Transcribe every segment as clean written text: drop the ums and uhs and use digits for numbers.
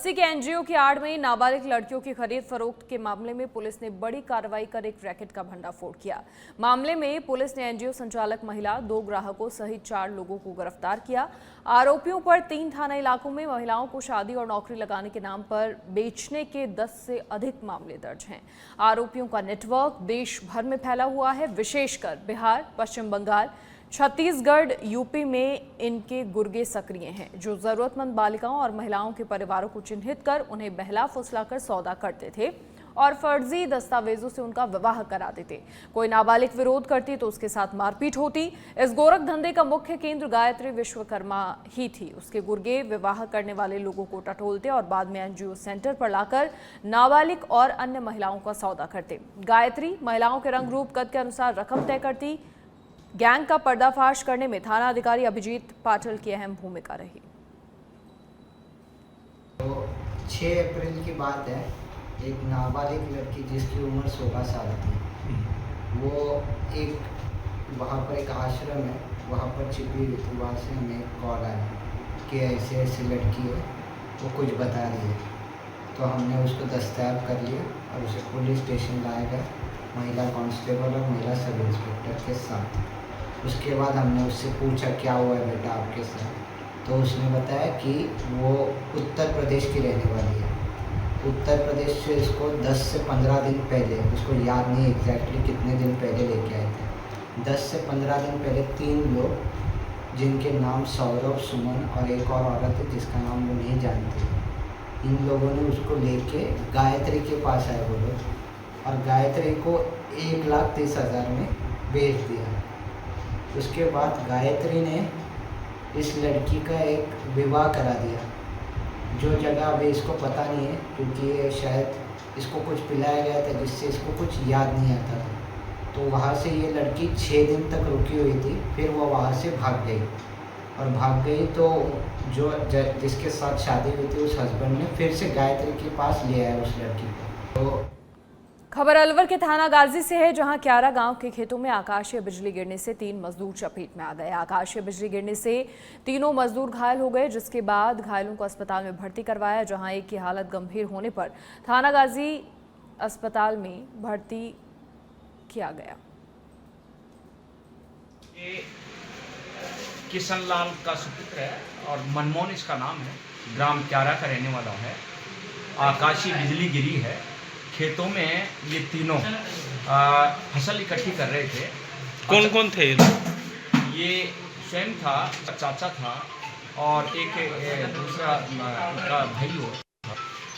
बस्ती के एनजीओ की आड़ में नाबालिग लड़कियों की खरीद फरोख्त के मामले में पुलिस ने बड़ी कार्रवाई कर एक रैकेट का भंडाफोड़ किया। मामले में पुलिस ने एनजीओ संचालक महिला, 2 ग्राहकों सहित 4 लोगों को गिरफ्तार किया। आरोपियों पर 3 थाना इलाकों में महिलाओं को शादी और नौकरी लगाने के नाम पर बेचने के 10 से अधिक मामले दर्ज हैं। आरोपियों का नेटवर्क देश भर में फैला हुआ है। विशेषकर बिहार, पश्चिम बंगाल, छत्तीसगढ़, यूपी में इनके गुर्गे सक्रिय हैं, जो जरूरतमंद बालिकाओं और महिलाओं के परिवारों को चिन्हित कर उन्हें बहला फुसलाकर सौदा करते थे और फर्जी दस्तावेजों से उनका विवाह करा देते। कोई नाबालिग विरोध करती तो उसके साथ मारपीट होती। इस गोरख धंधे का मुख्य केंद्र गायत्री विश्वकर्मा ही थी। उसके गुर्गे विवाह करने वाले लोगों को टटोलते और बाद में एनजीओ सेंटर पर लाकर नाबालिग और अन्य महिलाओं का सौदा करते। गायत्री महिलाओं के रंग रूप कद के अनुसार रकम तय करती। गैंग का पर्दाफाश करने में थाना अधिकारी अभिजीत पाटिल की अहम भूमिका रही। तो 6 अप्रैल की बात है, एक नाबालिग लड़की जिसकी उम्र 16 साल थी, वो एक वहाँ पर एक आश्रम है, वहाँ पर छिपी हुई थी। वहाँ से हमें कॉल आया कि ऐसे ऐसी लड़की है, वो कुछ बता रही है। तो हमने उसको दस्तयाब कर लिया और उसे पुलिस स्टेशन लाया गया, महिला कांस्टेबल और महिला सब इंस्पेक्टर के साथ। उसके बाद हमने उससे पूछा क्या हुआ है बेटा आपके साथ, तो उसने बताया कि वो उत्तर प्रदेश की रहने वाली है। उत्तर प्रदेश से इसको 10 से 15 दिन पहले, उसको याद नहीं एग्जैक्टली कितने दिन पहले लेके आए थे, 10 से 15 दिन पहले 3 लोग जिनके नाम सौरभ, सुमन और एक और औरत है जिसका नाम वो नहीं जानते, इन लोगों ने उसको लेके गायत्री के पास आए वो लोग और गायत्री को 1,30,000 में बेच दिया। उसके बाद गायत्री ने इस लड़की का एक विवाह करा दिया, जो जगह अभी इसको पता नहीं है, क्योंकि ये शायद इसको कुछ पिलाया गया था जिससे इसको कुछ याद नहीं आता था। तो वहाँ से ये लड़की 6 दिन तक रुकी हुई थी, फिर वो वहाँ से भाग गई और भाग गई तो जो जिसके साथ शादी हुई थी उस हस्बैंड ने फिर से गायत्री के पास ले आया उस लड़की को। तो खबर अलवर के थाना गाजी से है, जहां क्यारा गांव के खेतों में आकाशीय बिजली गिरने से 3 मजदूर चपेट में आ गए। आकाशीय बिजली गिरने से तीनों मजदूर घायल हो गए, जिसके बाद घायलों को अस्पताल में भर्ती करवाया, जहां एक की हालत गंभीर होने पर थाना गाजी अस्पताल में भर्ती किया गया। ये किशनलाल का सुपुत्र है और मनमोहन इसका नाम है, ग्राम क्यारा का रहने वाला है। आकाशीय बिजली गिरी है, खेतों में ये तीनों फसल इकट्ठी कर रहे थे। कौन कौन थे? ये स्वयं था, चाचा था और एक दूसरा का भाई हो।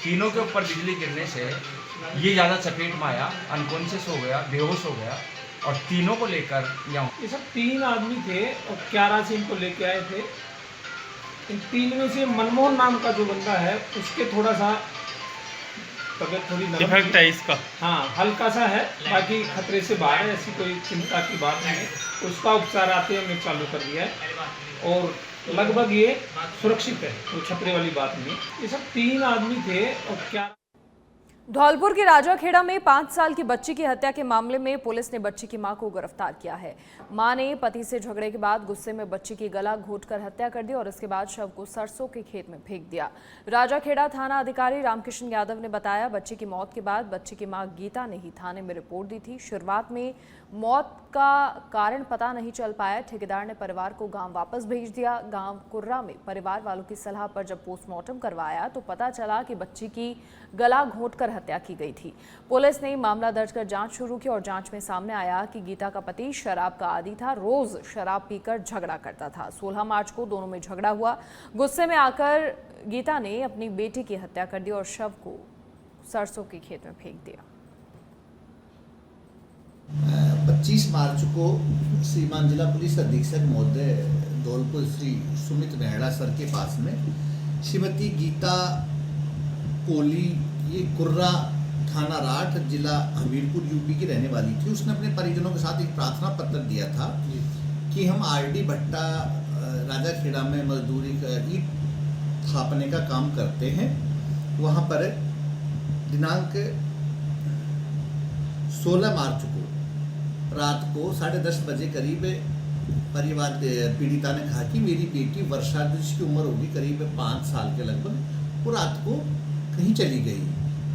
तीनों के ऊपर बिजली गिरने से ये ज़्यादा चपेट में आया, अनकॉन्शियस हो गया, बेहोश हो गया और तीनों को लेकर यहाँ। ये सब 3 आदमी थे और क्यारा से इनको लेके आए थे। इन 3 में से मनमोहन नाम का जो बंदा है उसके थोड़ा सा तबियत थोड़ी इफेक्ट है इसका, हाँ हल्का सा है, बाकी खतरे से बाहर है, ऐसी कोई चिंता की बात नहीं है। उसका उपचार आते हमने चालू कर दिया है और लगभग ये सुरक्षित है, तो खतरे वाली बात नहीं। ये सब 3 आदमी थे और क्या। धौलपुर के राजाखेड़ा में 5 साल की बच्ची की हत्या के मामले में पुलिस ने बच्ची की मां को गिरफ्तार किया है। मां ने पति से झगड़े के बाद गुस्से में बच्ची की गला घोंटकर हत्या कर दी और इसके बाद शव को सरसों के खेत में फेंक दिया। राजाखेड़ा थाना अधिकारी रामकिशन यादव ने बताया, बच्ची की मौत के बाद बच्ची की मां गीता ने ही थाने में रिपोर्ट दी थी। शुरुआत में मौत का कारण पता नहीं चल पाया। ठेकेदार ने परिवार को गांव वापस भेज दिया। गांव कुर्रा में परिवार वालों की सलाह पर जब पोस्टमार्टम करवाया तो पता चला कि बच्ची की गला घोंटकर हत्या की गई थी। पुलिस ने मामला दर्ज कर जांच शुरू की और जांच में सामने आया कि गीता का पति शराब का आदी था, रोज शराब पीकर झगड़ा करता था। 16 मार्च को दोनों में झगड़ा हुआ। गुस्से में आकर गीता ने अपनी बेटी की हत्या कर दी और शव को सरसों के खेत में फेंक दिया। 25 मार्च को श्रीमान जिला पुलिस अधीक्षक महोदय धौलपुर श्री सुमित नेहड़ा सर के पास में श्रीमती गीता कोली, ये कुर्रा थाना राठ, जिला हमीरपुर, यूपी की रहने वाली थी। उसने अपने परिजनों के साथ एक प्रार्थना पत्र दिया था कि हम आरडी भट्टा राजाखेड़ा में मजदूरी ईंट थापने का काम करते हैं। वहाँ पर दिनांक 16 मार्च को रात को 10:30 बजे करीब परिवार पीड़िता ने कहा कि मेरी बेटी वर्षा, जिसकी उम्र होगी करीब 5 साल के लगभग, वो रात को कहीं चली गई।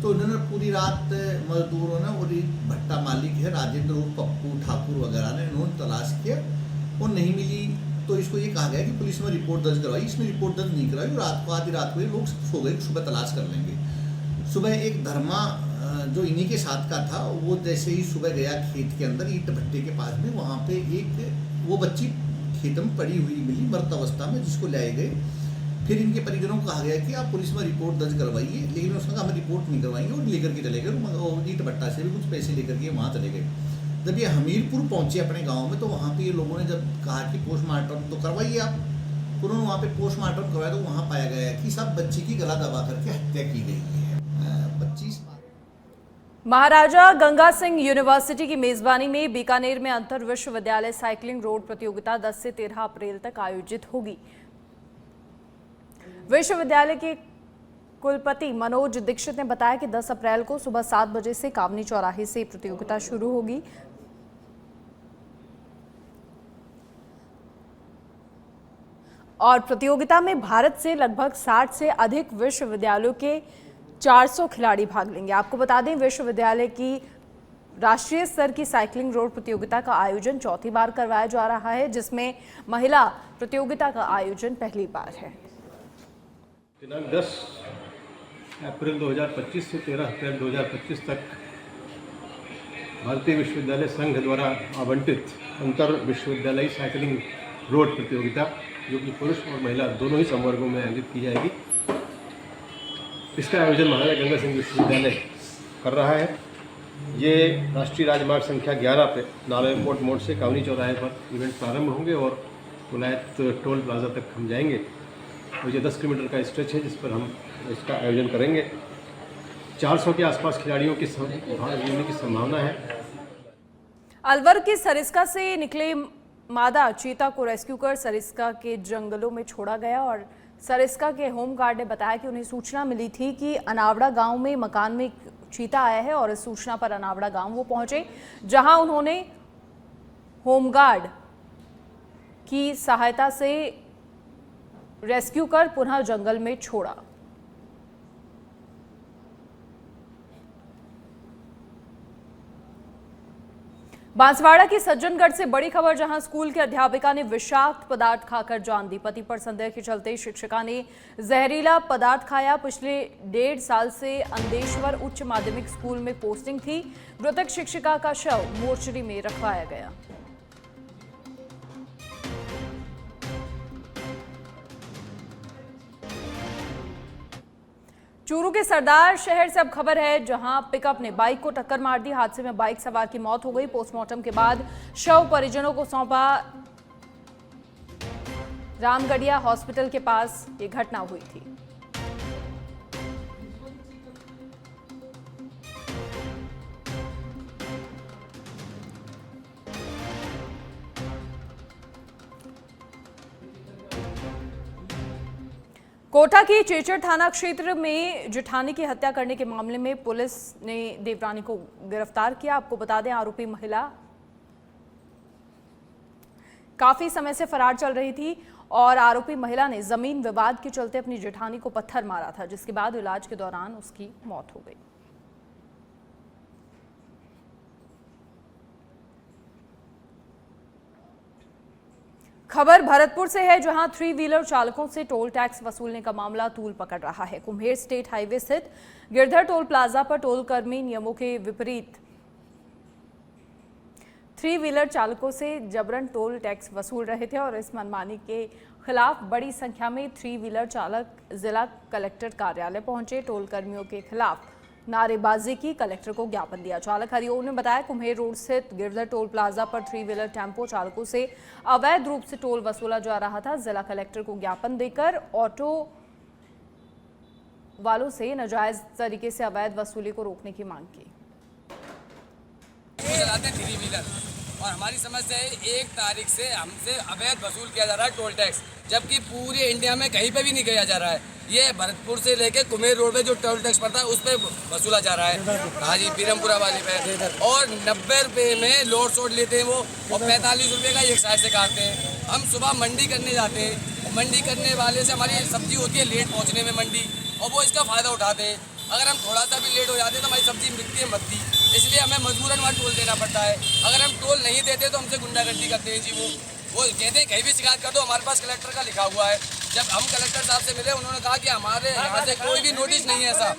तो उन्होंने पूरी रात मजदूरों ने और भट्टा मालिक है राजेंद्र पप्पू ठाकुर वगैरह ने उन्होंने तलाश किया, वो नहीं मिली। तो इसको ये कहा गया कि पुलिस में रिपोर्ट दर्ज करवाई, इसमें रिपोर्ट दर्ज नहीं कराई। रात को आधी रात को ये लोग सो गए, सुबह तलाश कर लेंगे। सुबह एक धर्मा जो इन्हीं के साथ का था, वो जैसे ही सुबह गया खेत के अंदर ईंट भट्टे के पास में, वहाँ पे एक वो बच्ची खेत में पड़ी हुई मिली मृत अवस्था में, जिसको लाए गए। फिर इनके परिजनों को कहा गया कि आप पुलिस में रिपोर्ट दर्ज करवाइए, लेकिन उसने कहा हम रिपोर्ट नहीं करवाएंगे और लेकर के चले गए। ईंट भट्टा से भी कुछ पैसे लेकर के वहाँ चले गए। जब ये हमीरपुर पहुँचे अपने गाँव में, तो वहाँ पे ये लोगों ने जब कहा कि पोस्टमार्टम तो करवाइए आप, उन्होंने वहाँ पे पोस्टमार्टम करवाया तो वहाँ पाया गया कि सब बच्ची की गला दबा करके हत्या की गई है। 25 महाराजा गंगा सिंह यूनिवर्सिटी की मेजबानी में बीकानेर में अंतर विश्वविद्यालय साइकिलिंग रोड प्रतियोगिता 10 से 13 अप्रैल तक आयोजित होगी। विश्वविद्यालय के कुलपति मनोज दीक्षित ने बताया कि 10 अप्रैल को सुबह 7 बजे से कामनी चौराहे से प्रतियोगिता शुरू होगी। और प्रतियोगिता में भारत से लगभग 60 से अधिक विश्वविद्यालयों के 400 खिलाड़ी भाग लेंगे। आपको बता दें, विश्वविद्यालय की राष्ट्रीय स्तर की साइकिलिंग रोड प्रतियोगिता का आयोजन चौथी बार करवाया जा रहा है, जिसमें महिला प्रतियोगिता का आयोजन पहली बार है। दिनांक 10 अप्रैल 2025 से 13 अप्रैल 2025 तक भारतीय विश्वविद्यालय संघ द्वारा आवंटित अंतर विश्वविद्यालयी साइकिलिंग रोड प्रतियोगिता, जो कि पुरुष और महिला दोनों ही संवर्गों में आयोजित की जाएगी। इसका आयोजन महाराजा गंगा सिंह विश्वविद्यालय कर रहा है। ये राष्ट्रीय राजमार्ग संख्या 11 पे नाला एयरपोर्ट मोड़ से कावनी चौराहे पर इवेंट प्रारंभ होंगे और विलायत टोल प्लाजा तक हम जाएंगे। और ये 10 किलोमीटर का स्ट्रेच है जिस पर हम इसका आयोजन करेंगे। 400 के आसपास खिलाड़ियों की भाग लेने की संभावना है। अलवर के सरिस्का से निकले मादा चीता को रेस्क्यू कर सरिस्का के जंगलों में छोड़ा गया। और सरिस्का के होमगार्ड ने बताया कि उन्हें सूचना मिली थी कि अनावड़ा गांव में मकान में चीता आया है और इस सूचना पर अनावड़ा गांव वो पहुंचे, जहां उन्होंने होमगार्ड की सहायता से रेस्क्यू कर पुनः जंगल में छोड़ा। बांसवाड़ा की सज्जनगढ़ से बड़ी खबर, जहां स्कूल के अध्यापिका ने विषाक्त पदार्थ खाकर जान दी। पति पर संदेह के चलते शिक्षिका ने जहरीला पदार्थ खाया। पिछले 1.5 साल से अंदेश्वर उच्च माध्यमिक स्कूल में पोस्टिंग थी। मृतक शिक्षिका का शव मोर्चरी में रखवाया गया। चूरू के सरदार शहर से अब खबर है, जहां पिकअप ने बाइक को टक्कर मार दी। हादसे में बाइक सवार की मौत हो गई। पोस्टमार्टम के बाद शव परिजनों को सौंपा। रामगढ़िया हॉस्पिटल के पास ये घटना हुई थी। कोटा की चेचर थाना क्षेत्र में जेठानी की हत्या करने के मामले में पुलिस ने देवरानी को गिरफ्तार किया। आपको बता दें, आरोपी महिला काफी समय से फरार चल रही थी और आरोपी महिला ने जमीन विवाद के चलते अपनी जेठानी को पत्थर मारा था, जिसके बाद इलाज के दौरान उसकी मौत हो गई। खबर भरतपुर से है, जहां 3 व्हीलर चालकों से टोल टैक्स वसूलने का मामला तूल पकड़ रहा है। कुम्हेर स्टेट हाईवे स्थित गिरधर टोल प्लाजा पर टोल कर्मी नियमों के विपरीत 3 व्हीलर चालकों से जबरन टोल टैक्स वसूल रहे थे और इस मनमानी के खिलाफ बड़ी संख्या में 3 व्हीलर चालक जिला कलेक्टर कार्यालय पहुंचे। टोल कर्मियों के खिलाफ नारेबाजी की, कलेक्टर को ज्ञापन दिया। चालक हरिओम ने बताया, कुम्हेर रोड स्थित गिरधर टोल प्लाजा पर 3 व्हीलर टेम्पो चालकों से अवैध रूप से टोल वसूला जा रहा था। जिला कलेक्टर को ज्ञापन देकर ऑटो वालों से नाजायज तरीके से अवैध वसूली को रोकने की मांग की। चलाते हैं 3 व्हीलर और हमारी समस्या है 1 तारीख से हमसे अवैध वसूल किया जा रहा है टोल टैक्स, जबकि पूरे इंडिया में कहीं पे भी नहीं किया जा रहा है। ये भरतपुर से लेके कुम्हेर रोड पे जो टोल टैक्स पड़ता है उस पर वसूला जा रहा है। हाँ जी, पीरमपुरा वाले पे, और 90 रुपये में लोड शोड लेते हैं वो, और 45 रुपये का एक साइड से काटते हैं। हम सुबह मंडी करने जाते हैं, मंडी करने वाले से हमारी सब्जी होती है लेट पहुँचने में मंडी, और वो इसका फ़ायदा उठाते हैं। अगर हम थोड़ा सा भी लेट हो जाते हैं तो हमारी सब्जी बिकती है मद्दी, इसलिए हमें मजबूरन वहाँ टोल देना पड़ता है। अगर हम टोल नहीं देते तो हमसे गुंडागर्दी करते हैं जी। वो कहते हैं कहीं भी शिकायत कर दो, हमारे पास कलेक्टर का लिखा हुआ है। जब हम कलेक्टर साहब से मिले उन्होंने कहा कि हमारे यहाँ से कोई भी नोटिस नहीं है ऐसा।